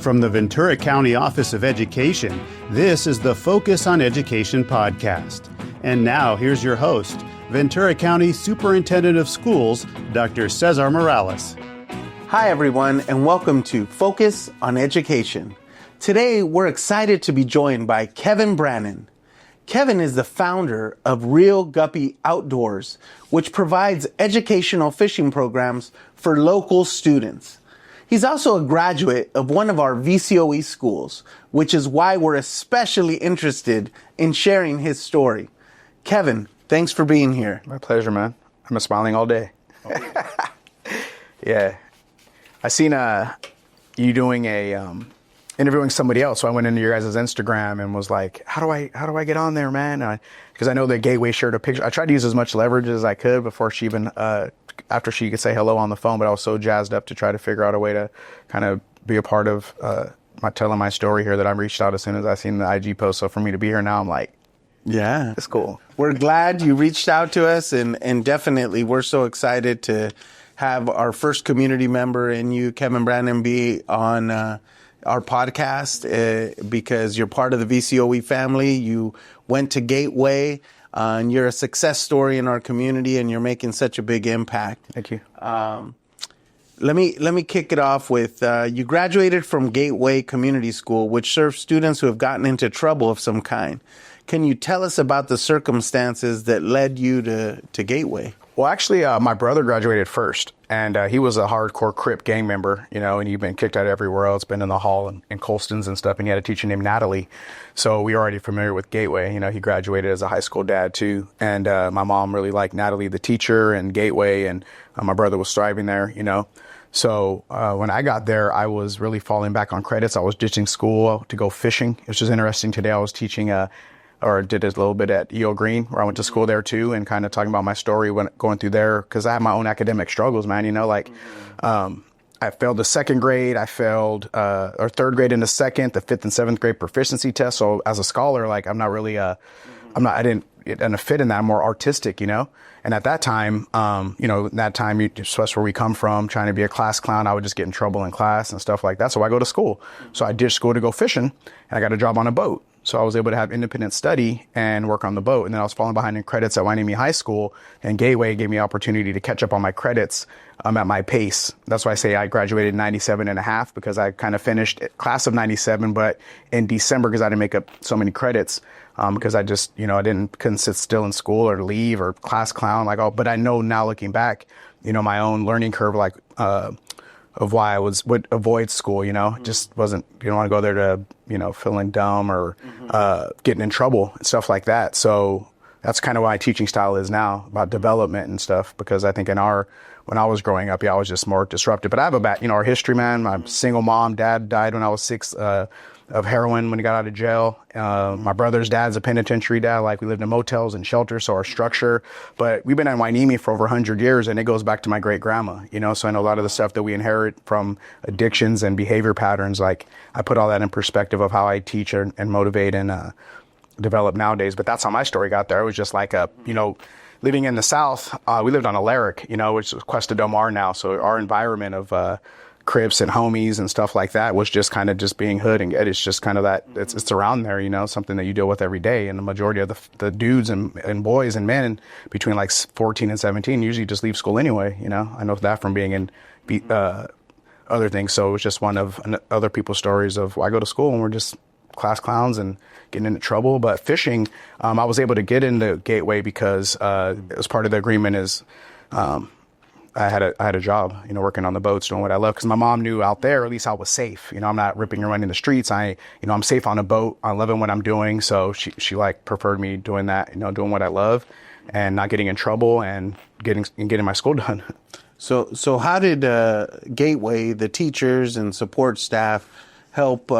From the Ventura County Office of Education, this is the Focus on Education podcast. And now, here's your host, Ventura County Superintendent of Schools, Dr. César Morales. Hi, everyone, and welcome to Focus on Education. Today, we're excited to be joined by Kevin Brannon. Kevin is the founder of Reel Guppy Outdoors, which provides educational fishing programs for local students. He's also a graduate of one of our VCOE schools, which is why we're especially interested in sharing his story. Kevin, thanks for being here. My pleasure, man. I'm smiling all day. Yeah. I seen you doing interviewing somebody else, so I went into your guys' Instagram and was like, how do I get on there, man? Because I know that Gateway shared a picture. I tried to use as much leverage as I could before she even after she could say hello on the phone, but I was so jazzed up to try to figure out a way to kind of be a part of telling my story here that I reached out as soon as I seen the IG post. So for me to be here now, I'm like, yeah, it's cool. We're glad you reached out to us, and definitely we're so excited to have our first community member in you, Kevin Brannon, be on our podcast because you're part of the VCOE family. You went to Gateway. And you're a success story in our community, and you're making such a big impact. Thank you. Let me kick it off with you graduated from Gateway Community School, which serves students who have gotten into trouble of some kind. Can you tell us about the circumstances that led you to Gateway? Well, actually, my brother graduated first, and he was a hardcore Crip gang member, and he'd been kicked out everywhere else, been in the hall and Colston's and stuff, and he had a teacher named Natalie. So we were already familiar with Gateway. He graduated as a high school dad, too. And my mom really liked Natalie, the teacher, and Gateway, and my brother was thriving there, So when I got there, I was really falling back on credits. I was ditching school to go fishing, which is interesting. Today I was teaching or did a little bit at E.O. Green, where I went to school there too, and kind of talking about my story when going through there, because I had my own academic struggles, man. I failed the second grade, I failed or third grade in the second, the fifth and seventh grade proficiency test. So as a scholar, I'm not really, I didn't fit in that. I'm more artistic, And at that time, that's where we come from, trying to be a class clown. I would just get in trouble in class and stuff like that. So I go to school. So I ditched school to go fishing, and I got a job on a boat. So I was able to have independent study and work on the boat. And then I was falling behind in credits at Hueneme High School, and Gateway gave me an opportunity to catch up on my credits at my pace. That's why I say I graduated 97.5, because I kind of finished class of 97, but in December, because I didn't make up so many credits, because I just, couldn't sit still in school or leave or class clown. But I know now looking back, my own learning curve, of why I would avoid school, just wasn't, you don't want to go there to, feeling dumb or getting in trouble and stuff like that. So that's kind of why my teaching style is now, about development and stuff, because I think when I was growing up, I was just more disruptive. But I have our history, man. My single mom, dad died when I was 6 of heroin when he got out of jail. My brother's dad's a penitentiary dad. We lived in motels and shelters, so our structure. But we've been in Hueneme for over 100 years, and it goes back to my great grandma. So I know a lot of the stuff that we inherit from addictions and behavior patterns. I put all that in perspective of how I teach and motivate and develop nowadays. But that's how my story got there. It was just living in the South. We lived on Alaric, which is Cuesta del Mar now. So our environment of Crips and homies and stuff like that was just kind of just being hood, and it's just kind of that it's around there, something that you deal with every day. And the majority of the dudes and boys and men between 14 and 17 usually just leave school anyway. I know that from being in other things. So it was just one of other people's stories of I go to school and we're just class clowns and getting into trouble. But fishing, I was able to get into Gateway because as part of the agreement is I had a job, working on the boats, doing what I love, because my mom knew out there, at least I was safe. I'm not ripping and running the streets. I'm safe on a boat. I'm loving what I'm doing. So she preferred me doing that, doing what I love and not getting in trouble and getting my school done. So how did Gateway, the teachers and support staff, help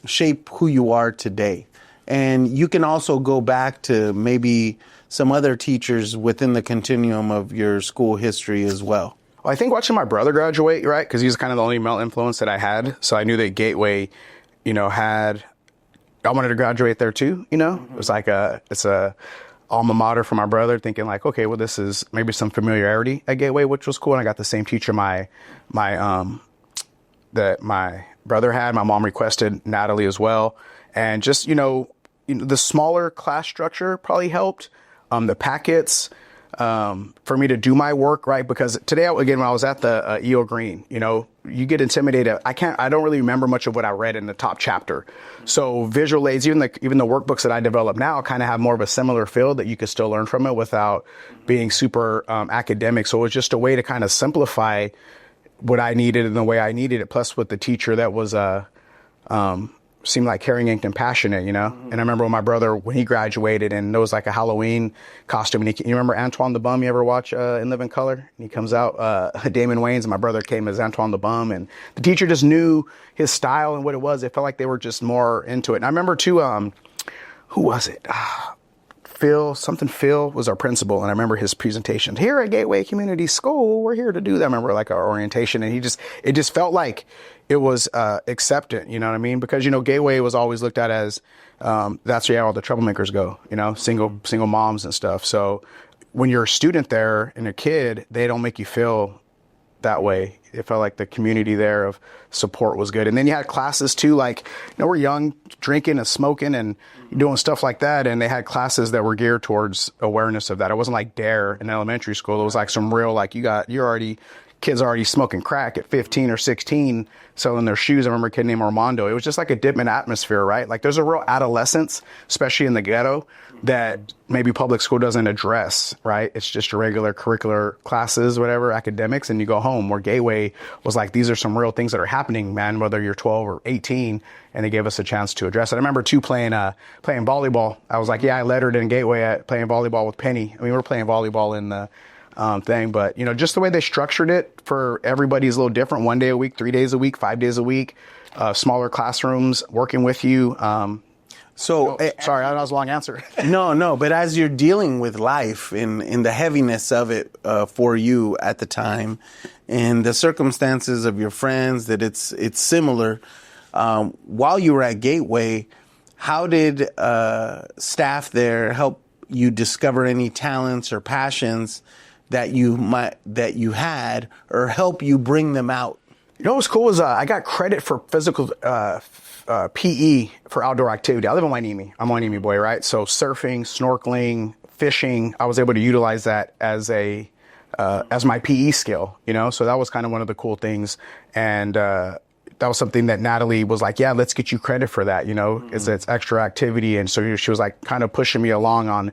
shape who you are today? And you can also go back to maybe some other teachers within the continuum of your school history as well. Well, I think watching my brother graduate, right, because he's kind of the only male influence that I had. So I knew that Gateway, I wanted to graduate there too, It was it's a alma mater for my brother, thinking okay, well, this is maybe some familiarity at Gateway, which was cool. And I got the same teacher my that my brother had. My mom requested Natalie as well. And just, the smaller class structure probably helped. The packets, for me to do my work, right? Because today, again, when I was at the EO Green, you get intimidated. I don't really remember much of what I read in the top chapter. So visual aids, even the workbooks that I develop now kind of have more of a similar feel that you could still learn from it without being super academic. So it was just a way to kind of simplify what I needed in the way I needed it. Plus with the teacher that was, seemed like caring and compassionate, And I remember when he graduated and there was like a Halloween costume. And you remember Antoine the Bum? You ever watch In Living Color? And he comes out, Damon Wayans, and my brother came as Antoine the Bum. And the teacher just knew his style and what it was. It felt like they were just more into it. And I remember too, who was it? Phil was our principal, and I remember his presentation. Here at Gateway Community School, we're here to do that. I remember like our orientation, and it just felt like it was accepted, you know what I mean? Because, Gateway was always looked at as that's where all the troublemakers go, single moms and stuff. So when you're a student there and a kid, they don't make you feel that way. It felt like the community there of support was good. And then you had classes too, like, we're young, drinking and smoking and doing stuff like that. And they had classes that were geared towards awareness of that. It wasn't like DARE in elementary school. It was like some real, like kids already smoking crack at 15 or 16, selling their shoes. I remember a kid named Armando. It was just like a different atmosphere, right? Like there's a real adolescence, especially in the ghetto, that maybe public school doesn't address, right? It's just your regular curricular classes, whatever, academics, and you go home. Where Gateway was like, these are some real things that are happening, man, whether you're 12 or 18, and they gave us a chance to address it. I remember too playing volleyball. I was like, I lettered in Gateway at playing volleyball with Penny. I mean, we were playing volleyball in the thing, but just the way they structured it for everybody is a little different. 1 day a week, 3 days a week, 5 days a week, smaller classrooms, working with you. Sorry, that was a long answer. No, but as you're dealing with life in the heaviness of it for you at the time, and the circumstances of your friends, that it's similar. While you were at Gateway, how did staff there help you discover any talents or passions that you had, or help you bring them out? What's cool is I got credit for physical PE for outdoor activity. I live in Hueneme. I'm a Hueneme boy, right? So surfing, snorkeling, fishing, I was able to utilize that as my PE skill, So that was kind of one of the cool things. And that was something that Natalie was like, yeah, let's get you credit for that, it's extra activity. And so she was like kind of pushing me along on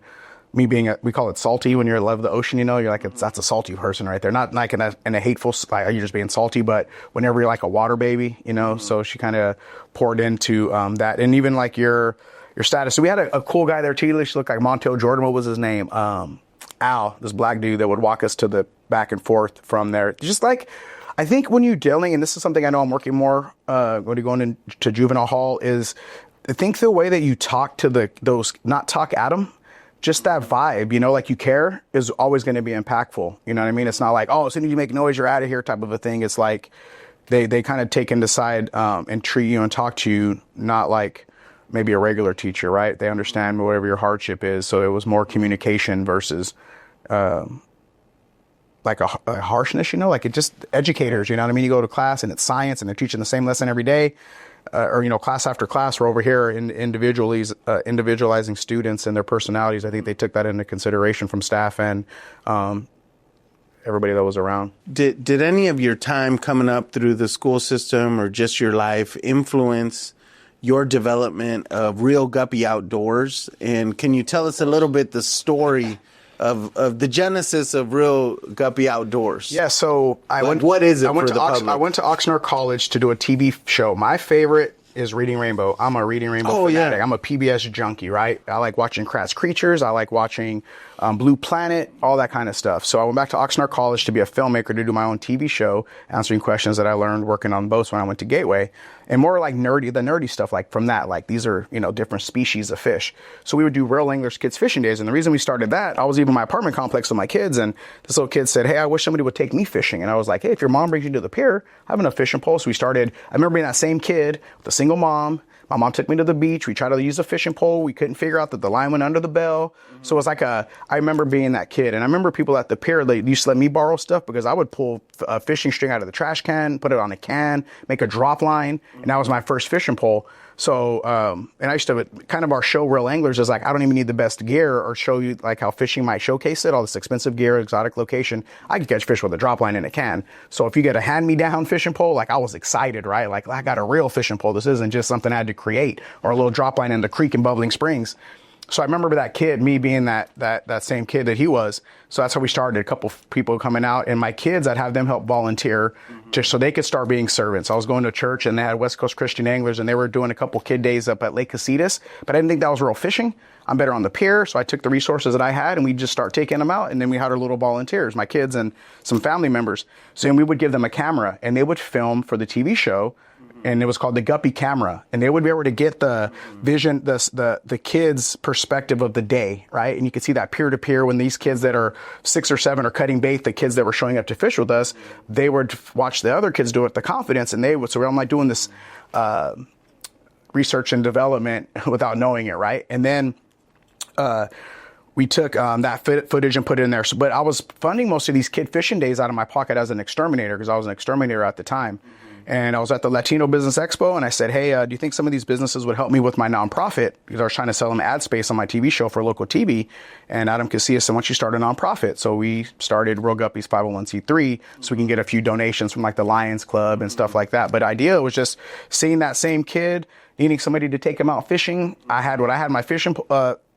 me being we call it salty when you're in love of the ocean, you're like, that's a salty person right there. Not like in a hateful, like you're just being salty, but whenever you're like a water baby, so she kind of poured into that. And even like your status. So we had a cool guy there too. She looked like Montel Jordan. What was his name? Al, this black dude that would walk us to the back and forth from there. Just like, I think when you're dealing, and this is something I know I'm working more, going into juvenile hall, is I think the way that you talk to not talk at them, just that vibe, like you care, is always going to be impactful. You know what I mean? It's not like, as soon as you make noise, you're out of here type of a thing. It's like they kind of take and decide and treat you and talk to you, not like maybe a regular teacher, right? They understand whatever your hardship is. So it was more communication versus like a harshness, like it just educators, you know what I mean? You go to class and it's science and they're teaching the same lesson every day. Or class after class, we're over here individualizing students and their personalities. I think they took that into consideration from staff and everybody that was around. Did any of your time coming up through the school system or just your life influence your development of Reel Guppy Outdoors? And can you tell us a little bit the story of the genesis of Reel Guppy Outdoors? Yeah, so what is it for the public? I went to Oxnard College to do a TV show. My favorite is Reading Rainbow. I'm a Reading Rainbow fanatic. Yeah. I'm a PBS junkie, right? I like watching Crass Creatures. I like watching Blue Planet, all that kind of stuff. So I went back to Oxnard College to be a filmmaker, to do my own TV show, answering questions that I learned working on boats when I went to Gateway. And more like the nerdy stuff, like from that, like these are, different species of fish. So we would do Real Anglers Kids Fishing Days. And the reason we started that, I was even in my apartment complex with my kids, and this little kid said, hey, I wish somebody would take me fishing. And I was like, hey, if your mom brings you to the pier, I have enough fishing poles. So we started, I remember being that same kid with a single mom, My mom took me to the beach. We tried to use a fishing pole. We couldn't figure out that the line went under the bell. So it was like I remember being that kid. And I remember people at the pier, they used to let me borrow stuff because I would pull a fishing string out of the trash can, put it on a can, make a drop line. And that was my first fishing pole. So, and I used to, kind of our show, Real Anglers, is like, I don't even need the best gear or show you like how fishing might showcase it, all this expensive gear, exotic location. I can catch fish with a drop line in a can. So if you get a hand-me-down fishing pole, like I was excited, right? Like I got a real fishing pole. This isn't just something I had to create, or a little drop line in the creek in Bubbling Springs. So I remember that kid, me being that same kid that he was. So that's how we started. A couple people coming out, and my kids, I'd have them help volunteer just so they could start being servants. I was going to church, and they had West Coast Christian Anglers, and they were doing a couple kid days up at Lake Casitas, but I didn't think that was real fishing. I'm better on the pier. So I took the resources that I had, and we just start taking them out. And then we had our little volunteers, my kids and some family members. So then we would give them a camera, and they would film for the TV show. And it was called the Guppy camera, and they would be able to get the vision, the kids' perspective of the day, right? And you could see that peer to peer when these kids that are 6 or 7 are cutting bait, the kids that were showing up to fish with us, they would watch the other kids do it with the confidence, and they would. So I'm like doing this research and development without knowing it, right? And then we took that footage and put it in there. So, but I was funding most of these kid fishing days out of my pocket as an exterminator, because I was an exterminator at the time. And I was at the Latino Business Expo, and I said, hey, do you think some of these businesses would help me with my nonprofit? Because I was trying to sell them ad space on my TV show for local TV. And Adam Casillas said, why don't you start a nonprofit? So we started Reel Guppy's 501c3 so we can get a few donations from like the Lions Club and stuff like that. But the idea was just seeing that same kid, needing somebody to take him out fishing. I had my fishing,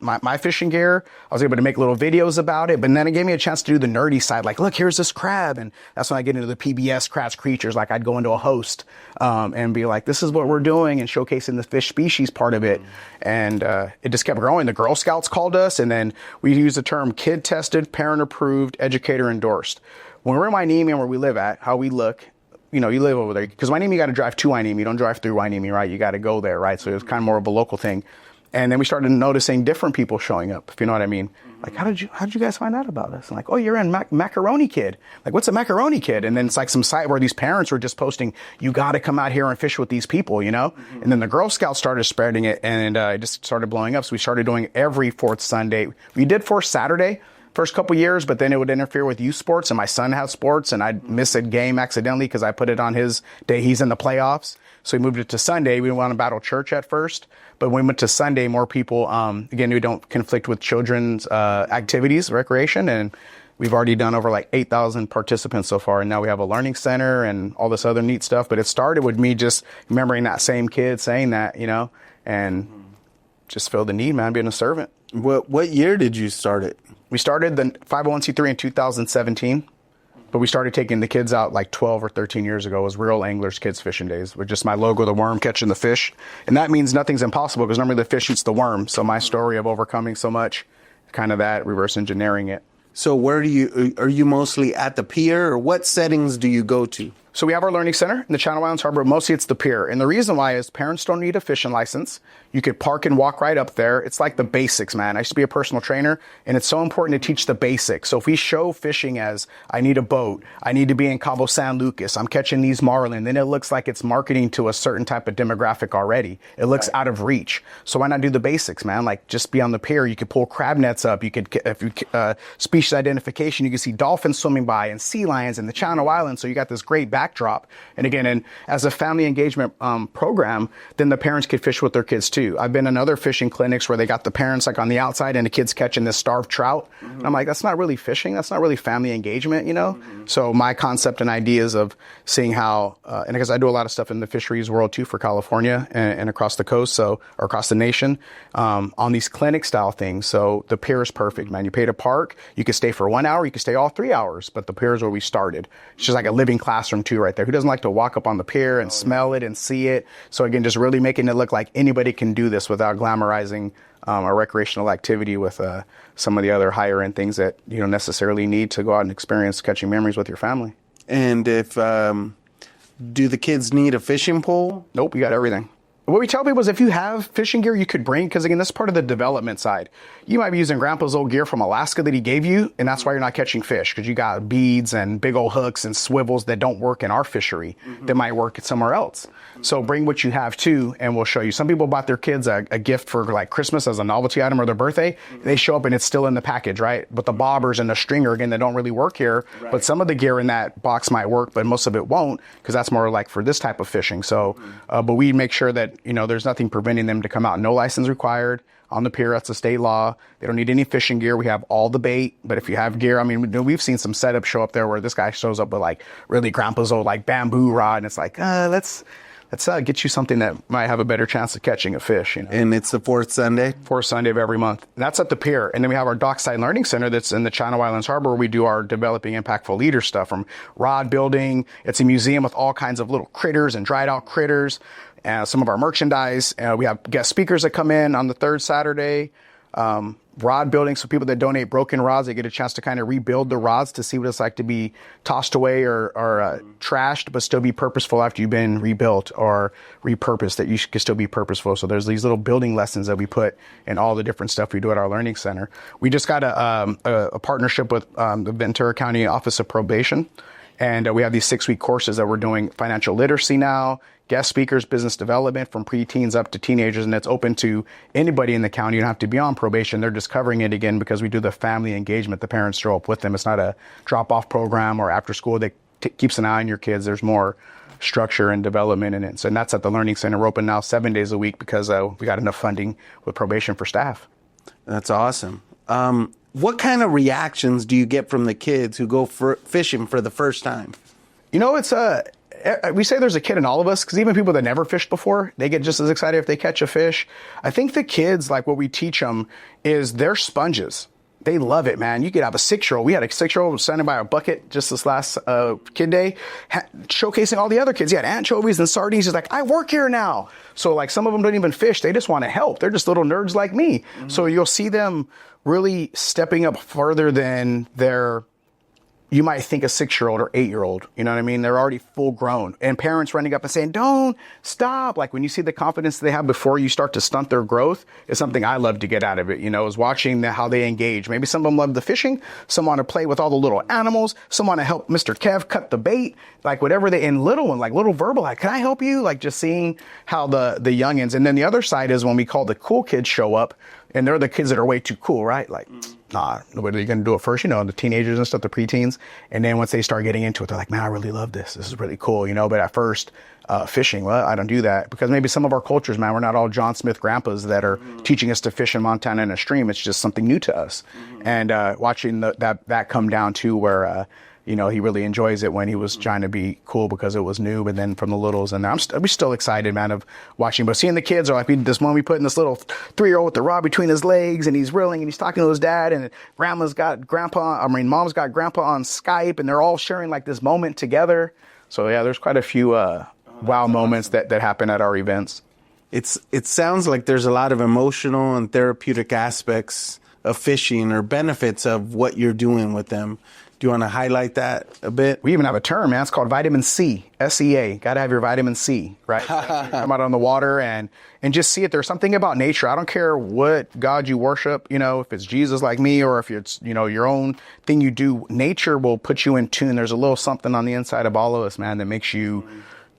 my fishing gear. I was able to make little videos about it, but then it gave me a chance to do the nerdy side. Like, look, here's this crab. And that's when I get into the PBS Crabs Creatures. Like I'd go into a host, and be like, this is what we're doing, and showcasing the fish species part of it. And, it just kept growing. The Girl Scouts called us, and then we used the term kid tested, parent approved, educator endorsed. When we're in Hueneme and where we live at, how we look, you know, you live over there, because Hueneme, you got to drive to Hueneme. You don't drive through Hueneme, right? You got to go there, right? So it was kind of more of a local thing. And then we started noticing different people showing up, if you know what I mean. Like, how did you guys find out about us? And like, oh, you're in Macaroni Kid. Like, what's a Macaroni Kid? And then it's like some site where these parents were just posting, you got to come out here and fish with these people, you know? And then the Girl Scouts started spreading it, and it just started blowing up. So we started doing every fourth Sunday. We did fourth Saturday first couple years, but then it would interfere with youth sports, and my son has sports, and I'd miss a game accidentally because I put it on his day. He's in the playoffs. So we moved it to Sunday. We didn't want to battle church at first, but when we went to Sunday, more people, again, we don't conflict with children's activities, recreation, and we've already done over like 8,000 participants so far, and now we have a learning center and all this other neat stuff. But it started with me just remembering that same kid saying that, you know, and just feel the need, man, being a servant. What year did you start it? We started the 501c3 in 2017, but we started taking the kids out like 12 or 13 years ago. It was Real Anglers Kids Fishing Days with just my logo, the worm catching the fish. And that means nothing's impossible, because normally the fish eats the worm. So my story of overcoming so much, kind of that, reverse engineering it. So are you mostly at the pier, or what settings do you go to? So we have our learning center in the Channel Islands Harbor. Mostly it's the pier. And the reason why is parents don't need a fishing license. You could park and walk right up there. It's like the basics, man. I used to be a personal trainer, and it's so important to teach the basics. So if we show fishing as, I need a boat, I need to be in Cabo San Lucas, I'm catching these marlin, then it looks like it's marketing to a certain type of demographic already. It looks out of reach. So why not do the basics, man? Like, just be on the pier. You could pull crab nets up. You could, if you species identification, you can see dolphins swimming by and sea lions in the Channel Islands. So you got this great backdrop. And again, and as a family engagement program, then the parents could fish with their kids too. I've been in other fishing clinics where they got the parents like on the outside and the kids catching this starved trout. And I'm like, that's not really fishing. That's not really family engagement, you know? So my concept and ideas of seeing how, and because I do a lot of stuff in the fisheries world too for California and across the coast, so, or across the nation, on these clinic style things. So the pier is perfect, man. You pay to park, you could stay for 1 hour, you could stay all 3 hours, but the pier is where we started. It's just like a living classroom too right there. Who doesn't like to walk up on the pier and smell it and see it? So again, just really making it look like anybody can do this without glamorizing a recreational activity with some of the other higher end things that you don't necessarily need to go out and experience catching memories with your family. And if do the kids need a fishing pole? Nope, we got everything. What we tell people is if you have fishing gear you could bring, because again, this is part of the development side. You might be using grandpa's old gear from Alaska that he gave you, and that's why you're not catching fish, because you got beads and big old hooks and swivels that don't work in our fishery that might work somewhere else. So bring what you have too, and we'll show you. Some people bought their kids a gift for like Christmas as a novelty item or their birthday. They show up and it's still in the package, right? But the bobbers and the stringer, again, they don't really work here. Right. But some of the gear in that box might work, but most of it won't, because that's more like for this type of fishing. So, but we make sure that, there's nothing preventing them to come out. No license required on the pier. That's a state law. They don't need any fishing gear. We have all the bait. But if you have gear, I mean, we've seen some setups show up there where this guy shows up with like really grandpa's old like bamboo rod, and it's like, let's get you something that might have a better chance of catching a fish. And it's the fourth Sunday of every month. That's at the pier. And then we have our Dockside Learning Center that's in the Channel Islands Harbor, where we do our developing impactful leader stuff, from rod building. It's a museum with all kinds of little critters and dried out critters. Some of our merchandise. We have guest speakers that come in on the third Saturday. Rod building, so people that donate broken rods, they get a chance to kind of rebuild the rods to see what it's like to be tossed away or trashed, but still be purposeful after you've been rebuilt or repurposed, that you can still be purposeful. So there's these little building lessons that we put in all the different stuff we do at our learning center. We just got a partnership with the Ventura County Office of Probation. And we have these 6-week courses that we're doing financial literacy now, guest speakers, business development from preteens up to teenagers. And it's open to anybody in the county. You don't have to be on probation. They're just covering it again because we do the family engagement. The parents show up with them. It's not a drop-off program or after school that keeps an eye on your kids. There's more structure and development in it. So, and that's at the Learning Center. We're open now 7 days a week because we got enough funding with probation for staff. That's awesome. What kind of reactions do you get from the kids who go fishing for the first time? It's we say there's a kid in all of us, because even people that never fished before, they get just as excited if they catch a fish. I think the kids, like what we teach them is they're sponges. They love it, man. You could have a 6-year-old. We had a 6-year-old standing by our bucket just this last kid day, showcasing all the other kids. He had anchovies and sardines. He's like, I work here now. So like some of them don't even fish. They just want to help. They're just little nerds like me. Mm-hmm. So you'll see them really stepping up further than you might think a 6-year-old or 8-year-old, you know what I mean? They're already full grown, and parents running up and saying, don't stop. Like when you see the confidence they have before you start to stunt their growth is something I love to get out of it, is watching how they engage. Maybe some of them love the fishing. Some want to play with all the little animals. Some want to help Mr. Kev cut the bait, like whatever and little verbal, like, can I help you? Like just seeing how the youngins. And then the other side is when we call the cool kids show up, and they're the kids that are way too cool, right? Like, nah, nobody's going to do it first, the teenagers and stuff, the preteens. And then once they start getting into it, they're like, man, I really love this. This is really cool, But at first, fishing, well, I don't do that. Because maybe some of our cultures, man, we're not all John Smith grandpas that are teaching us to fish in Montana in a stream. It's just something new to us. And watching that come down to where, he really enjoys it when he was trying to be cool because it was new. But then from the littles, and we're still excited, man, of watching. But seeing the kids are like, this one we put in this little 3-year-old with the rod between his legs, and he's reeling, and he's talking to his dad, and mom's got grandpa on Skype, and they're all sharing like this moment together. So yeah, there's quite a few wow moments that happen at our events. It sounds like there's a lot of emotional and therapeutic aspects of fishing or benefits of what you're doing with them. Do you want to highlight that a bit? We even have a term, man. It's called vitamin C, SEA. Got to have your vitamin C, right? Come out on the water and just see it. There's something about nature. I don't care what God you worship, if it's Jesus like me or if it's, your own thing you do. Nature will put you in tune. There's a little something on the inside of all of us, man, that makes you,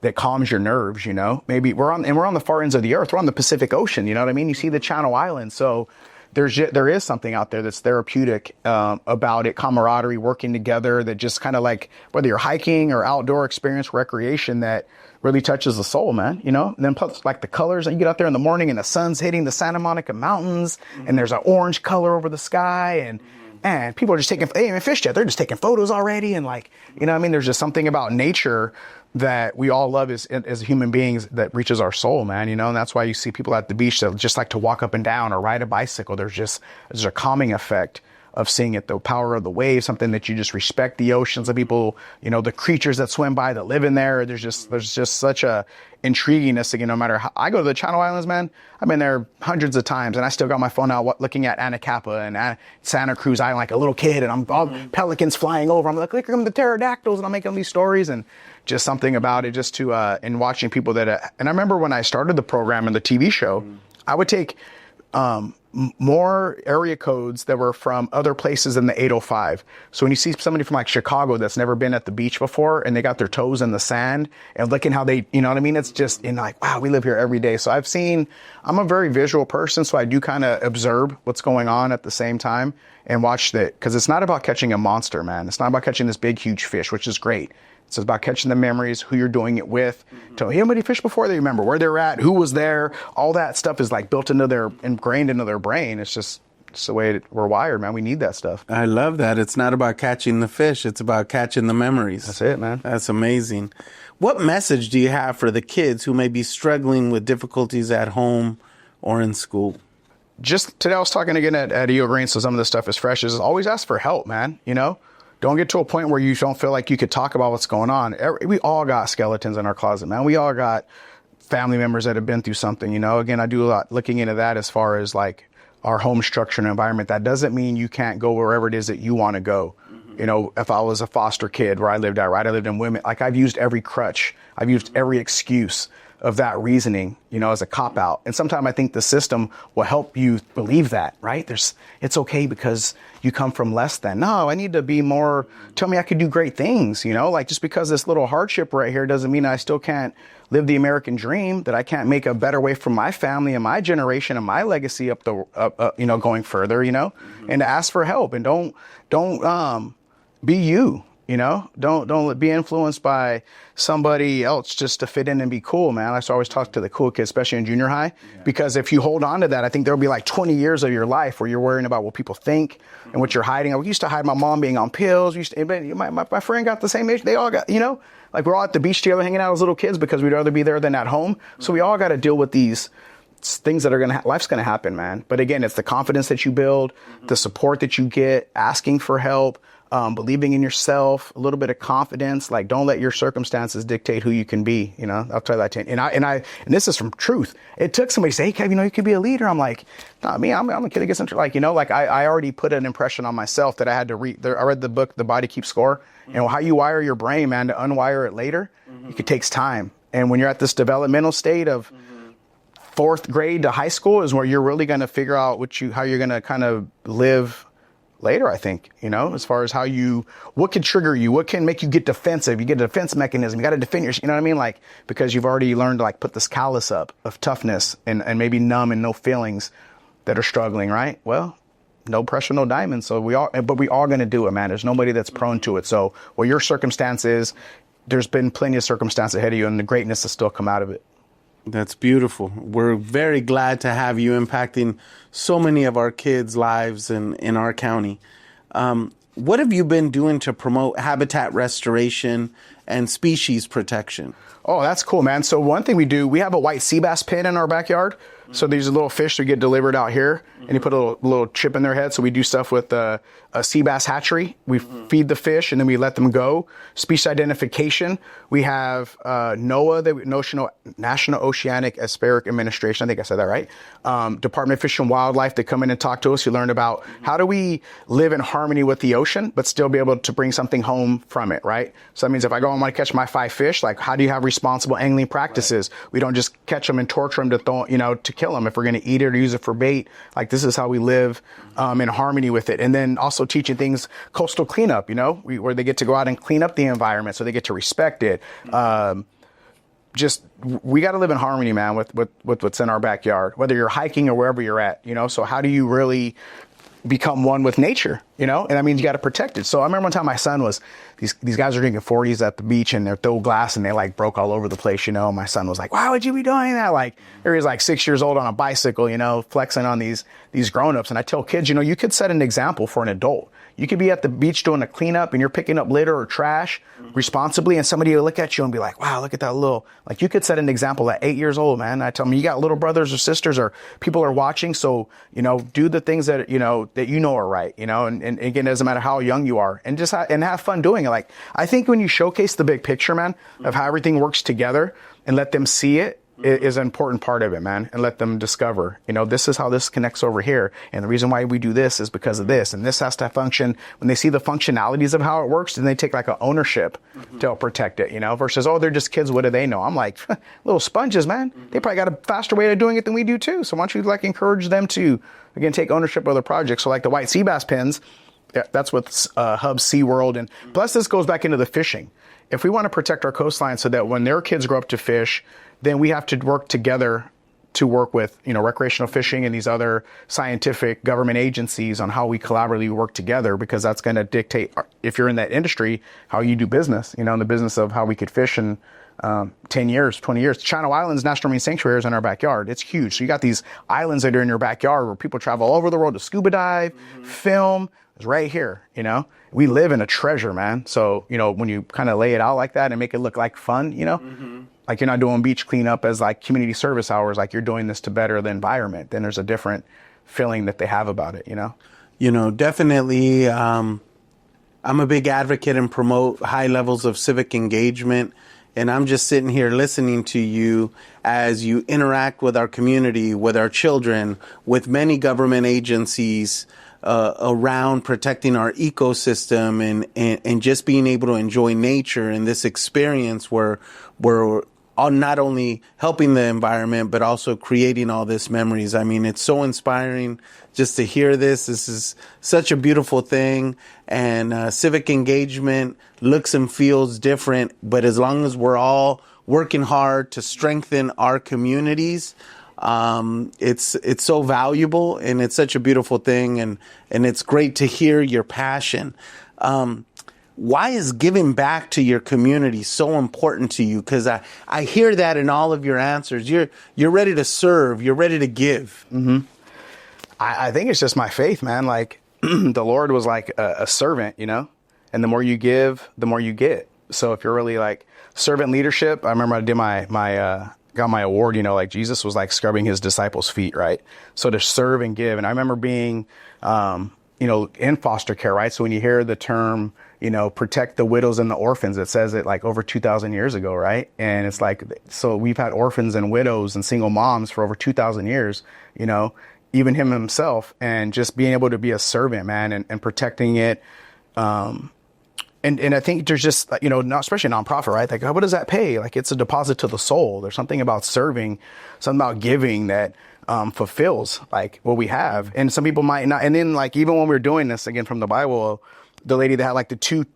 that calms your nerves, Maybe we're on the far ends of the earth. We're on the Pacific Ocean, you know what I mean? You see the Channel Islands, so there is something out there that's therapeutic about it, camaraderie, working together, that just kind of like, whether you're hiking or outdoor experience, recreation, that really touches the soul, man, And then plus like the colors, you get out there in the morning and the sun's hitting the Santa Monica Mountains, and there's an orange color over the sky, and people are just they haven't even fished yet. They're just taking photos already. And like, there's just something about nature that we all love as human beings that reaches our soul, man, and that's why you see people at the beach that just like to walk up and down or ride a bicycle. There's a calming effect of seeing it, the power of the waves, something that you just respect the oceans, the people, the creatures that swim by that live in there. There's just such a intriguingness again. No matter how I go to the Channel Islands, man, I've been there hundreds of times, and I still got my phone out looking at Anacapa and Santa Cruz Island like a little kid, and I'm all pelicans flying over. I'm like, look at the pterodactyls, and I'm making these stories, and just something about it, just to in watching people that. And I remember when I started the program and the TV show, I would take more area codes that were from other places than the 805. So when you see somebody from like Chicago that's never been at the beach before and they got their toes in the sand and looking how they, you know what I mean? It's just like, wow, we live here every day. So I'm a very visual person. So I do kind of observe what's going on at the same time and watch that. Cause it's not about catching a monster, man. It's not about catching this big, huge fish, which is great. It's about catching the memories, who you're doing it with. Tell me, anybody fished before? They remember where they're at, who was there. All that stuff is like ingrained into their brain. It's the way we're wired, man. We need that stuff. I love that. It's not about catching the fish. It's about catching the memories. That's it, man. That's amazing. What message do you have for the kids who may be struggling with difficulties at home or in school? Just today I was talking again at EO Green, so some of this stuff is fresh, is always ask for help, man. Don't get to a point where you don't feel like you could talk about what's going on. We all got skeletons in our closet, man. We all got family members that have been through something, Again, I do a lot looking into that as far as like our home structure and environment. That doesn't mean you can't go wherever it is that you want to go. If I was a foster kid where I lived at, right? I lived in women. Like I've used every crutch. I've used every excuse of that reasoning, as a cop out. And sometimes I think the system will help you believe that, right? It's okay because you come from less than. No, I need to be more, tell me I could do great things, like just because this little hardship right here doesn't mean I still can't live the American dream, that I can't make a better way for my family and my generation and my legacy up going further, and to ask for help and don't be you. Don't be influenced by somebody else just to fit in and be cool, man. I always talk to the cool kids, especially in junior high, because if you hold on to that, I think there'll be like 20 years of your life where you're worrying about what people think and what you're hiding. I used to hide my mom being on pills. My friend got the same age. They all got, like we're all at the beach together hanging out as little kids because we'd rather be there than at home. So we all got to deal with these things that are life's going to happen, man. But again, it's the confidence that you build, the support that you get, asking for help, believing in yourself, a little bit of confidence. Like, don't let your circumstances dictate who you can be. I'll tell you that. And this is from truth. It took somebody to say, hey, Kev, you could be a leader. I'm like, not me. I'm a kid that gets into I already put an impression on myself that I had to read. I read the book, The Body Keeps Score, and how you wire your brain, man, to unwire it later, it takes time. And when you're at this developmental state of fourth grade to high school is where you're really going to figure out how you're going to kind of live later, I think, as far as what can trigger you, what can make you get defensive. You get a defense mechanism. You got to defend yourself, you know what I mean? Like, because you've already learned to put this callus up of toughness and maybe numb and no feelings that are struggling, right? Well, no pressure, no diamonds. So we all going to do it, man. There's nobody that's prone to it. So what your circumstance is, there's been plenty of circumstance ahead of you and the greatness has still come out of it. That's beautiful. We're very glad to have you impacting so many of our kids' lives in our county. What have you been doing to promote habitat restoration and species protection? Oh, that's cool, man. So one thing we have a white sea bass pen in our backyard. So these are little fish that get delivered out here, and you put a little chip in their head. So we do stuff with a sea bass hatchery. We feed the fish, and then we let them go. Species identification. We have NOAA, the National Oceanic Atmospheric Administration. I think I said that right. Department of Fish and Wildlife. They come in and talk to us. You learn about how do we live in harmony with the ocean, but still be able to bring something home from it, right? So that means if I go and want to catch my 5 fish, like how do you have responsible angling practices? Right. We don't just catch them and torture them to kill them. If we're going to eat it or use it for bait, like this is how we live in harmony with it. And then also teaching things, coastal cleanup, where they get to go out and clean up the environment so they get to respect it. We got to live in harmony, man, with what's in our backyard, whether you're hiking or wherever you're at, so how do you really become one with nature, and that means you got to protect it. So I remember one time my son was, these guys are drinking 40s at the beach and they're throw glass and they broke all over the place, My son was like, why would you be doing that? He was 6 years old on a bicycle, flexing on these grown-ups. And I tell kids, you could set an example for an adult. You could be at the beach doing a cleanup and you're picking up litter or trash responsibly, and somebody will look at you and be like, wow, look at that little, like you could set an example at 8 years old, man. I tell them, you got little brothers or sisters or people are watching. So, do the things that, that are right, and again, it doesn't matter how young you are, and just have fun doing it. Like, I think when you showcase the big picture, man, of how everything works together and let them see it, is an important part of it, man, and let them discover, this is how this connects over here. And the reason why we do this is because of this. And this has to function. When they see the functionalities of how it works, then they take like an ownership to help protect it, versus, oh, they're just kids. What do they know? I'm like, little sponges, man. They probably got a faster way of doing it than we do too. So why don't you like encourage them to, again, take ownership of their project. So like the white sea bass pens, that's with Hub SeaWorld. And plus this goes back into the fishing. If we want to protect our coastline so that when their kids grow up to fish, then we have to work together to work with, recreational fishing and these other scientific government agencies on how we collaboratively work together, because that's going to dictate, if you're in that industry, how you do business, in the business of how we could fish in 10 years, 20 years. Channel Islands National Marine Sanctuary is in our backyard. It's huge. So you got these islands that are in your backyard where people travel all over the world to scuba dive, film. It's right here, We live in a treasure, man. So, when you kind of lay it out like that and make it look like fun, like you're not doing beach cleanup as like community service hours, like you're doing this to better the environment, then there's a different feeling that they have about it, Definitely. I'm a big advocate and promote high levels of civic engagement. And I'm just sitting here listening to you as you interact with our community, with our children, with many government agencies around protecting our ecosystem and just being able to enjoy nature and this experience where we're not only helping the environment, but also creating all this memories. I mean, it's so inspiring just to hear this. This is such a beautiful thing. And civic engagement looks and feels different. But as long as we're all working hard to strengthen our communities, it's so valuable, and it's such a beautiful thing. And it's great to hear your passion. Why is giving back to your community so important to you? Because I hear that in all of your answers. You're ready to serve. You're ready to give. Mm-hmm. I think it's just my faith, man. Like the Lord was like a servant, and the more you give, the more you get. So if you're really like servant leadership, I remember I did got my award, like Jesus was like scrubbing his disciples' feet, right? So to serve and give. And I remember being, in foster care, right? So when you hear the term, protect the widows and the orphans, it says it like over 2,000 years ago, right? And it's like, so we've had orphans and widows and single moms for over 2,000 years, even him himself, and just being able to be a servant, man, and protecting it. And I think there's just, not especially a nonprofit, right? Like, what does that pay? Like, it's a deposit to the soul. There's something about serving, something about giving that fulfills like what we have. And some people might not. And then like, even when we were doing this again from the Bible, the lady that had like the two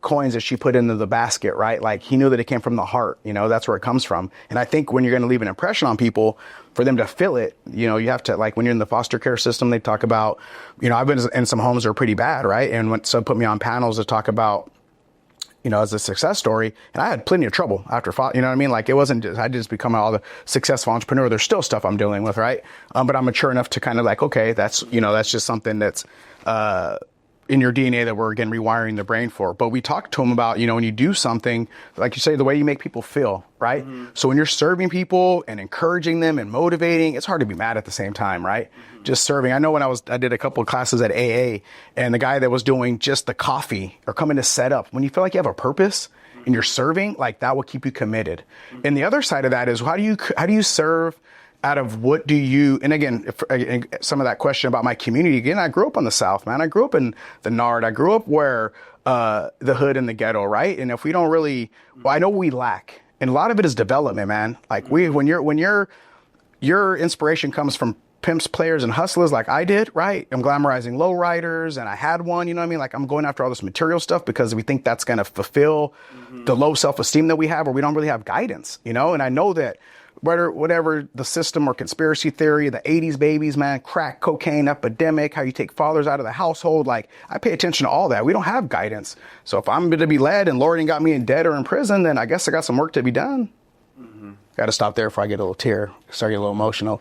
coins that she put into the basket, right? Like he knew that it came from the heart, that's where it comes from. And I think when you're going to leave an impression on people, for them to feel it, you have to, like when you're in the foster care system, they talk about, I've been in some homes that are pretty bad, right? And when some put me on panels to talk about, as a success story, and I had plenty of trouble after, Like it wasn't just, I just become all the successful entrepreneur. There's still stuff I'm dealing with, right? But I'm mature enough to kind of like, okay, that's, that's just something that's, in your DNA that we're again rewiring the brain for. But we talked to him about, when you do something, like you say, the way you make people feel, right? Mm-hmm. So when you're serving people and encouraging them and motivating, it's hard to be mad at the same time, right? Mm-hmm. Just serving. I know when I did a couple of classes at AA, and the guy that was doing just the coffee or coming to set up, when you feel like you have a purpose and you're serving, like that will keep you committed. Mm-hmm. And the other side of that is how do you serve out of what do you, and again, some of that question about my community, again, I grew up on the South, man. I grew up in the Nard. I grew up where the hood and the ghetto, right? And if we don't really, I know we lack, and a lot of it is development, man. Like when your inspiration comes from pimps, players, and hustlers like I did, right? I'm glamorizing lowriders, and I had one, Like I'm going after all this material stuff because we think that's going to fulfill the low self-esteem that we have, or we don't really have guidance, And I know that whatever the system or conspiracy theory, the 80s babies, man, crack, cocaine epidemic, how you take fathers out of the household. Like I pay attention to all that. We don't have guidance. So if I'm going to be led and Lord ain't got me in debt or in prison, then I guess I got some work to be done. Mm-hmm. Got to stop there before I get a little start getting a little emotional.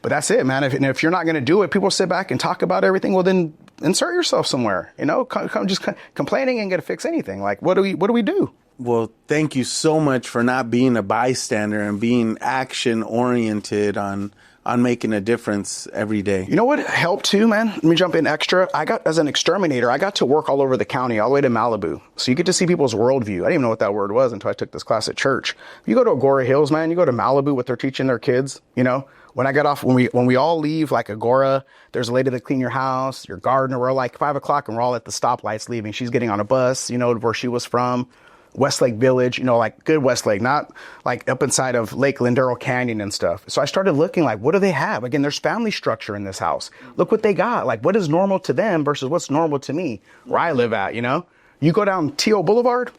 But that's it, man. If you're not going to do it, people sit back and talk about everything. Well, then insert yourself somewhere. Come just complaining ain't going to fix anything. Like, what do we do? Well, thank you so much for not being a bystander and being action oriented on making a difference every day. You know what helped too, man? Let me jump in extra. As an exterminator, I got to work all over the county, all the way to Malibu. So you get to see people's worldview. I didn't even know what that word was until I took this class at church. You go to Agora Hills, man, you go to Malibu, what they're teaching their kids, when I got off, when we all leave, like Agora, there's a lady that clean your house, your garden. We're like 5 o'clock and we're all at the stoplights leaving. She's getting on a bus, where she was from. Westlake Village, like good Westlake, not like up inside of Lake Lindero Canyon and stuff. So I started looking like, what do they have? Again, there's family structure in this house. Look what they got. Like, what is normal to them versus what's normal to me where I live at, You go down Teal Boulevard,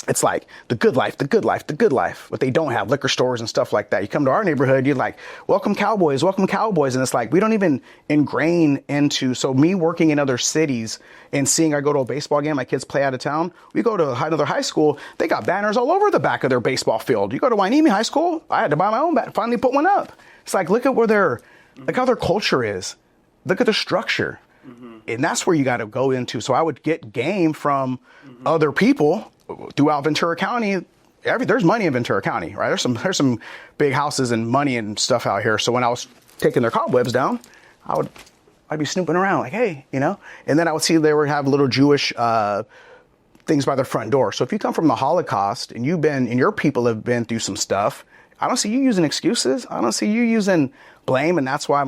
it's like the good life, the good life, the good life. What they don't have, liquor stores and stuff like that. You come to our neighborhood, you're like, welcome Cowboys. And it's like, we don't even ingrain into, so me working in other cities and seeing I go to a baseball game, my kids play out of town. We go to another high school, they got banners all over the back of their baseball field. You go to Hueneme High School, I had to buy my own banner, finally put one up. It's like, look at look how their culture is. Look at the structure. And that's where you got to go into. So I would get game from other people throughout Ventura County. There's money in Ventura County, right? There's some big houses and money and stuff out here. So when I was taking their cobwebs down, I'd be snooping around like, hey, and then I would see they would have little Jewish things by their front door. So if you come from the Holocaust and your people have been through some stuff, I don't see you using excuses. I don't see you using blame. And that's why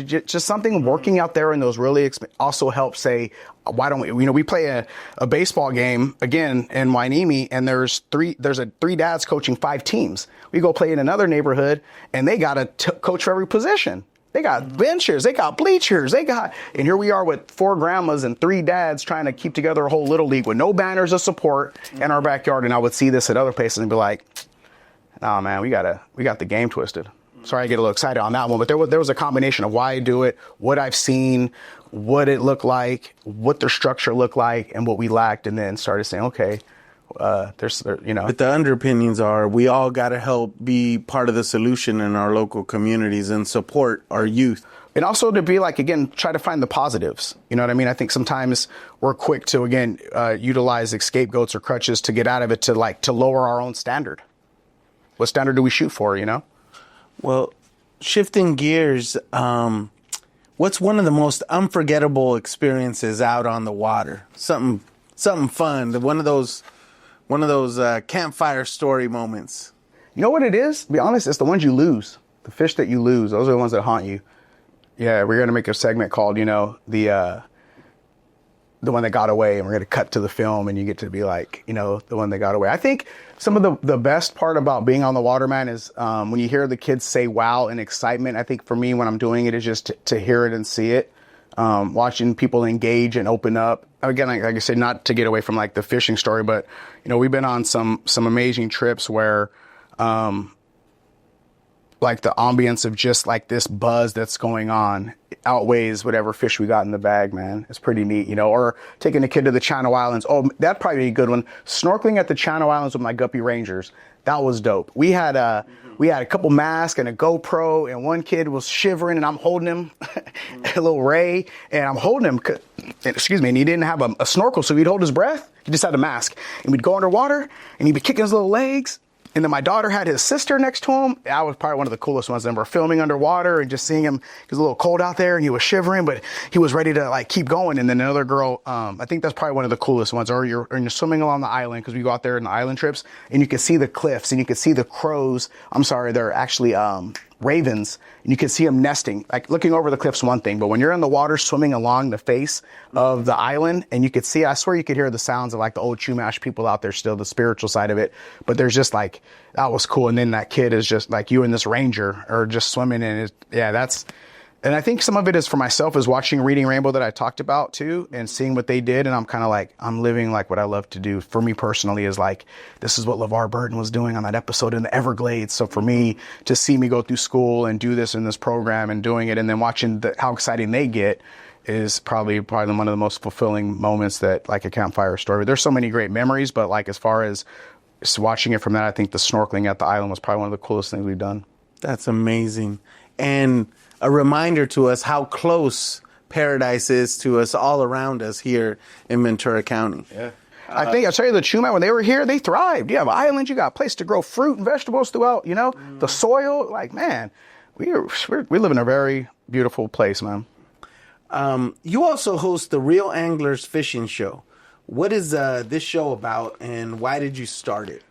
just something working out there in those really also helps say, why don't we, we play a baseball game again in Hueneme and there's three dads coaching 5 teams. We go play in another neighborhood and they got a coach for every position. They got benches, they got bleachers, and here we are with 4 grandmas and 3 dads trying to keep together a whole little league with no banners of support in our backyard. And I would see this at other places and be like, oh man, we got the game twisted. Sorry, I get a little excited on that one, but there was a combination of why I do it, what I've seen, what it looked like, what their structure looked like, and what we lacked, and then started saying, okay, But the underpinnings are we all got to help be part of the solution in our local communities and support our youth. And also to be like, again, try to find the positives. You know what I mean? I think sometimes we're quick to, again, utilize scapegoats or crutches to get out of it to lower our own standard. What standard do we shoot for, Well, shifting gears, what's one of the most unforgettable experiences out on the water? Something fun. One of those campfire story moments. You know what it is? To be honest, it's the ones you lose. The fish that you lose. Those are the ones that haunt you. Yeah, we're going to make a segment called, the one that got away, and we're going to cut to the film and you get to be like, the one that got away. I think some of the best part about being on the water, man, is when you hear the kids say wow and excitement. I think for me, when I'm doing it, is just to hear it and see it. Watching people engage and open up. Again, like I said, not to get away from like the fishing story, but, we've been on some amazing trips where, like the ambience of just like this buzz that's going on outweighs whatever fish we got in the bag, man. It's pretty neat, or taking a kid to the Channel Islands. Oh, that'd probably be a good one. Snorkeling at the Channel Islands with my Guppy Rangers. That was dope. We had a couple masks and a GoPro, and one kid was shivering, and I'm holding him, a little Ray, and I'm holding him, and he didn't have a snorkel, so he'd hold his breath. He just had a mask, and we'd go underwater, and he'd be kicking his little legs. And then my daughter had his sister next to him. That was probably one of the coolest ones. And we're filming underwater and just seeing him. It was a little cold out there and he was shivering, but he was ready to like keep going. And then another girl, I think that's probably one of the coolest ones. Or you're swimming along the island, because we go out there in the island trips and you can see the cliffs and you can see the crows. They're actually ravens, and you can see them nesting. Like looking over the cliff's one thing, but when you're in the water swimming along the face of the island, and you could see, I swear you could hear the sounds of like the old Chumash people out there still, the spiritual side of it. But there's just like, that was cool. And then that kid is just like you and this ranger are just swimming in it. Yeah, and I think some of it is for myself is watching Reading Rainbow that I talked about too, and seeing what they did. And I'm kind of like, I'm living like what I love to do. For me personally is like, this is what LeVar Burton was doing on that episode in the Everglades. So for me to see me go through school and do this in this program and doing it, and then watching how exciting they get is probably one of the most fulfilling moments that like a campfire story. There's so many great memories, but like as far as watching it from that, I think the snorkeling at the island was probably one of the coolest things we've done. That's amazing. and a reminder to us how close paradise is to us all around us here in Ventura County. Yeah. I think I'll tell you the Chuma, when they were here, they thrived. You have islands, you got a place to grow fruit and vegetables throughout, the soil. Like, man, we live in a very beautiful place, man. You also host the Real Anglers Fishing Show. What is this show about, and why did you start it?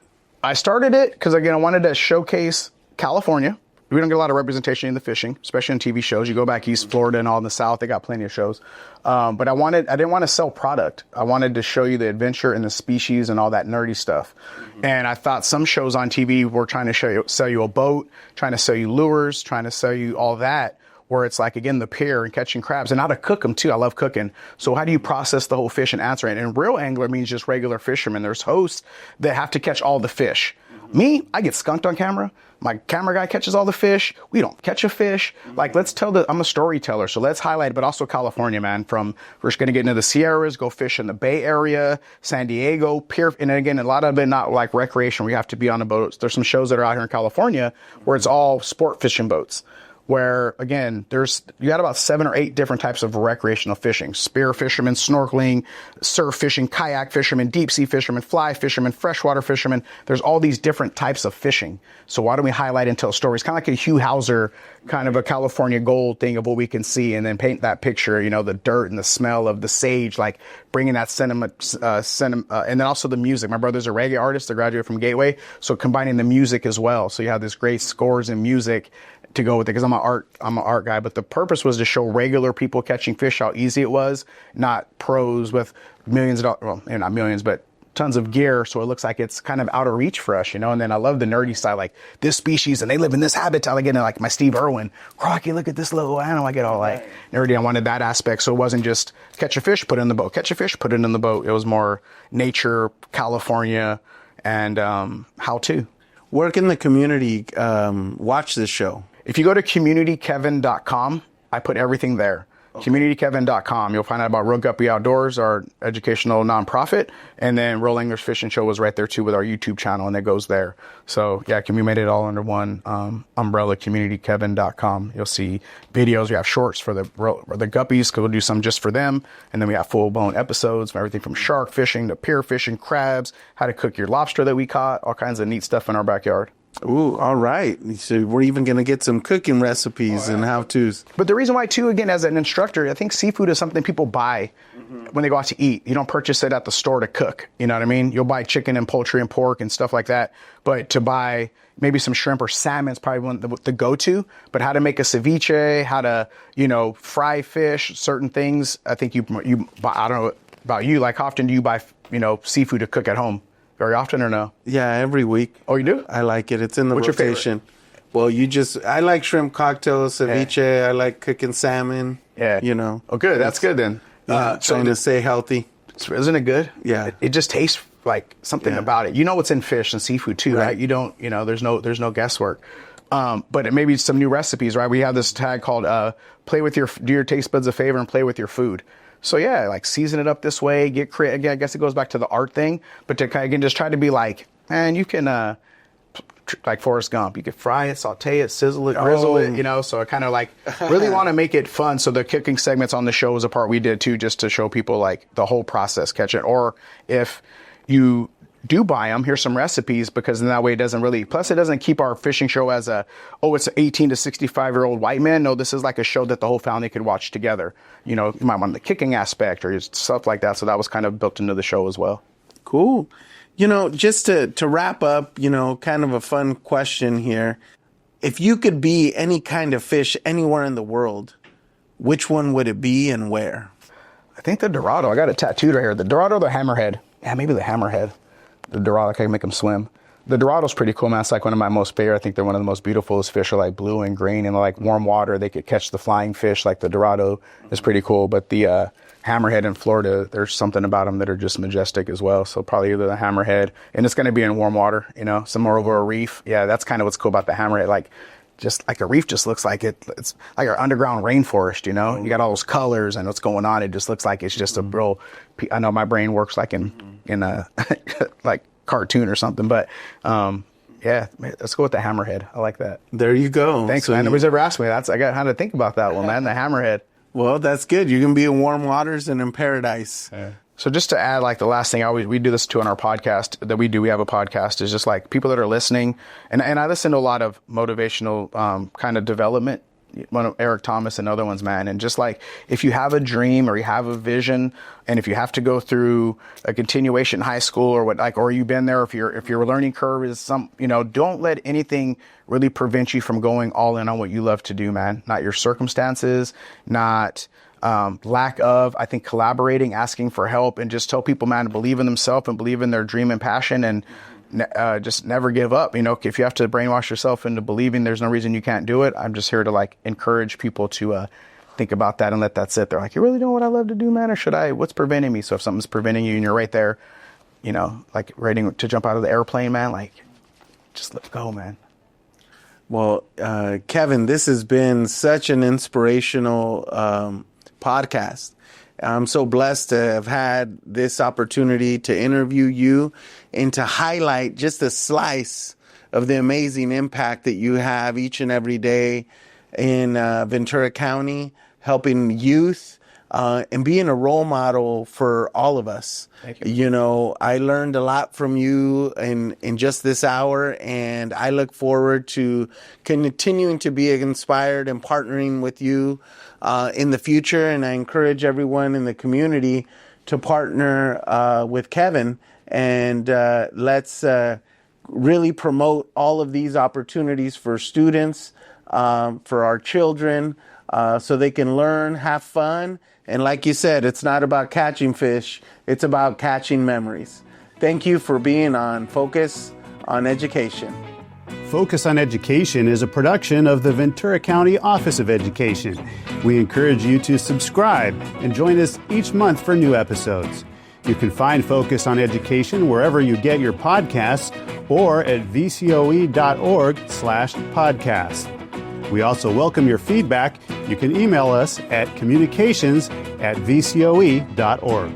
I started it because, again, I wanted to showcase California. We don't get a lot of representation in the fishing, especially in TV shows. You go back East Florida and all in the South, they got plenty of shows. But I didn't want to sell product. I wanted to show you the adventure and the species and all that nerdy stuff. Mm-hmm. And I thought some shows on TV were trying to sell you a boat, trying to sell you lures, trying to sell you all that, where it's like, again, the pier and catching crabs and how to cook them too. I love cooking. So how do you process the whole fish and answer it? And real angler means just regular fishermen. There's hosts that have to catch all the fish. Mm-hmm. Me, I get skunked on camera. My camera guy catches all the fish. We don't catch a fish. Mm-hmm. Like, I'm a storyteller, so let's highlight, but also California, man. We're just going to get into the Sierras, go fish in the Bay Area, San Diego, pier. And again, a lot of it not like recreation. We have to be on a boat. There's some shows that are out here in California where it's all sport fishing boats. Where, again, you got about 7 or 8 different types of recreational fishing. Spear fishermen, snorkeling, surf fishing, kayak fishermen, deep sea fishermen, fly fishermen, freshwater fishermen. There's all these different types of fishing. So why don't we highlight and tell stories? Kind of like a Hugh Hauser, kind of a California gold thing of what we can see, and then paint that picture, the dirt and the smell of the sage, like bringing that cinema, and then also the music. My brother's a reggae artist that graduated from Gateway, so combining the music as well. So you have this great scores and music to go with it, because I'm an art guy, but the purpose was to show regular people catching fish how easy it was, not pros with millions of dollars, well, not millions, but tons of gear, so it looks like it's kind of out of reach for us, and then I love the nerdy side, like this species and they live in this habitat, again, like my Steve Irwin, Crocky, look at this little animal, I get all like nerdy. I wanted that aspect, so it wasn't just catch a fish, put it in the boat, catch a fish, put it in the boat. It was more nature, California, and how to. Where can the community watch this show? If you go to communitykevin.com, I put everything there. Okay. Communitykevin.com. You'll find out about Reel Guppy Outdoors, our educational nonprofit, and then Real Anglers Fishing Show was right there too with our YouTube channel, and it goes there. So yeah, we made it all under one umbrella. Communitykevin.com. You'll see videos. We have shorts for the guppies, because we'll do some just for them, and then we have full-blown episodes from everything from shark fishing to pier fishing, crabs, how to cook your lobster that we caught, all kinds of neat stuff in our backyard. Ooh, all right. So we're even going to get some cooking recipes and how-tos. But the reason why, too, again, as an instructor, I think seafood is something people buy when they go out to eat. You don't purchase it at the store to cook. You know what I mean? You'll buy chicken and poultry and pork and stuff like that. But to buy maybe some shrimp or salmon is probably one the go-to. But how to make a ceviche, how to, fry fish, certain things, I think you buy. I don't know about you. Like, how often do you buy, seafood to cook at home? Very often or no? Yeah, every week. Oh, you do? I like it. It's in the What's rotation. Your favorite? Well, I like shrimp cocktails, ceviche. Yeah. I like cooking salmon. Yeah. Oh, good. That's good then. Trying to stay healthy. Isn't it good? Yeah. It just tastes like something about it. You know what's in fish and seafood too, right? You don't, there's no guesswork. But it may be some new recipes, right? We have this tag called do your taste buds a favor and play with your food. So yeah, like season it up this way, get creative. Again, I guess it goes back to the art thing, but to kind of, again, just try to be like, man, you can, like Forrest Gump, you can fry it, saute it, sizzle it, grizzle it, so I kind of like really want to make it fun. So the cooking segments on the show is a part we did too, just to show people like the whole process, catch it. Or if you do buy them, here's some recipes, because in that way it doesn't really, plus it doesn't keep our fishing show as it's an 18 to 65-year-old white man. No, this is like a show that the whole family could watch together. You might want the kicking aspect or stuff like that. So that was kind of built into the show as well. Cool. Just to wrap up, kind of a fun question here. If you could be any kind of fish anywhere in the world, which one would it be and where? I think the Dorado. I got it tattooed right here. The Dorado or the Hammerhead. Yeah, maybe the Hammerhead. The Dorado, I can make them swim. The Dorado's pretty cool, man. It's like one of my most favorite. I think they're one of the most beautiful. Those fish are like blue and green, and like warm water. They could catch the flying fish. Like the Dorado is pretty cool. But the Hammerhead in Florida, there's something about them that are just majestic as well. So probably either the Hammerhead, and it's going to be in warm water, somewhere over a reef. Yeah, that's kind of what's cool about the Hammerhead. Like, just like a reef just looks like it's like our underground rainforest, You got all those colors and what's going on. It just looks like it's just a real, I know my brain works like in a like cartoon or something, but Yeah, let's go with the hammerhead. I like that. There you go. Thanks, man. Nobody's ever asked me. I got how to think about that one, man. The hammerhead. Well, that's good. You can be in warm waters and in paradise. Yeah. So just to add, like the last thing, we do this too on our podcast that we do. We have a podcast is just like people that are listening, and I listen to a lot of motivational kind of development. One of Eric Thomas and other ones, man. And just like, if you have a dream or you have a vision, and if you have to go through a continuation in high school or you've been there, if your learning curve is don't let anything really prevent you from going all in on what you love to do, man. Not your circumstances, not lack of, I think, collaborating, asking for help, and just tell people, man, to believe in themselves and believe in their dream and passion, and just never give up. If you have to brainwash yourself into believing there's no reason you can't do it, I'm just here to like encourage people to think about that and let that sit there. Like, you really know what I love to do, man, or should I? What's preventing me? So if something's preventing you and you're right there, like ready to jump out of the airplane, man, like just let go, man. Well, Kevin, this has been such an inspirational podcast. I'm so blessed to have had this opportunity to interview you and to highlight just a slice of the amazing impact that you have each and every day in Ventura County, helping youth and being a role model for all of us. Thank you. I learned a lot from you in just this hour, and I look forward to continuing to be inspired and partnering with you in the future. And I encourage everyone in the community to partner with Kevin, and let's really promote all of these opportunities for students, for our children, so they can learn, have fun. And like you said, it's not about catching fish, it's about catching memories. Thank you for being on Focus on Education. Focus on Education is a production of the Ventura County Office of Education. We encourage you to subscribe and join us each month for new episodes. You can find Focus on Education wherever you get your podcasts or at vcoe.org/podcast. We also welcome your feedback. You can email us at communications@vcoe.org.